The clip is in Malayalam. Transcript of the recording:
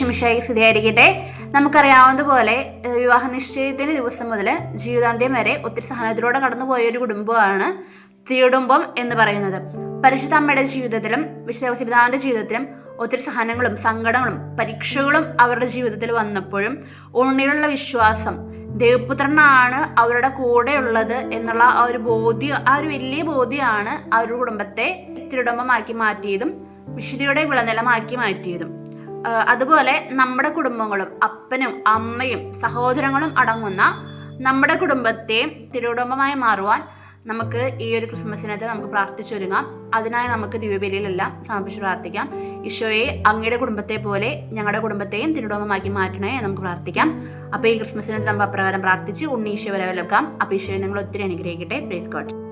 ഈശോമിശിഹായ്ക്ക് സ്തുതിയായിരിക്കട്ടെ. നമുക്കറിയാവുന്നതുപോലെ വിവാഹ നിശ്ചയത്തിന് ദിവസം മുതൽ ജീവിതാന്ത്യം വരെ ഒത്തിരി സഹനത്തിലൂടെ കടന്നുപോയ ഒരു കുടുംബമാണ് തിരുകുടുംബം എന്ന് പറയുന്നത്. പരിശുദ്ധ അമ്മയുടെ ജീവിതത്തിലും വിശുദ്ധ പിതാവിന്റെ ജീവിതത്തിലും ഒത്തിരി സഹനങ്ങളും സങ്കടങ്ങളും പരീക്ഷകളും അവരുടെ ജീവിതത്തിൽ വന്നപ്പോഴും ഉണ്ണിലുള്ള വിശ്വാസം, ദൈവപുത്രനാണ് അവരുടെ കൂടെ ഉള്ളത് എന്നുള്ള ആ ഒരു വലിയ ബോധ്യമാണ് ആ ഒരു കുടുംബത്തെ തിരുകുടുംബമാക്കി മാറ്റിയതും വിശുദ്ധിയുടെ വിളനിലമാക്കി മാറ്റിയതും. അതുപോലെ നമ്മുടെ കുടുംബങ്ങളും അപ്പനും അമ്മയും സഹോദരങ്ങളും അടങ്ങുന്ന നമ്മുടെ കുടുംബത്തെ തിരുകുടുംബമായി മാറുവാൻ നമുക്ക് ഈ ഒരു ക്രിസ്മസിനകത്ത് നമുക്ക് പ്രാർത്ഥിച്ചൊരുങ്ങാം. അതിനായി നമുക്ക് ദിവ്യബലിയിലെല്ലാം സമർപ്പിച്ച് പ്രാർത്ഥിക്കാം. ഈശോയെ, അങ്ങയുടെ കുടുംബത്തെ പോലെ ഞങ്ങളുടെ കുടുംബത്തെയും തിരുകുടുംബമാക്കി മാറ്റണേ നമുക്ക് പ്രാർത്ഥിക്കാം. അപ്പോൾ ഈ ക്രിസ്മസിനകത്ത് നമ്മൾ അപ്രകാരം പ്രാർത്ഥിച്ച് ഉണ്ണീശോ വരവേൽക്കാം. അപ്പോൾ ഈശോയെ നിങ്ങൾ ഒത്തിരി അനുഗ്രഹിക്കട്ടെ. Praise God.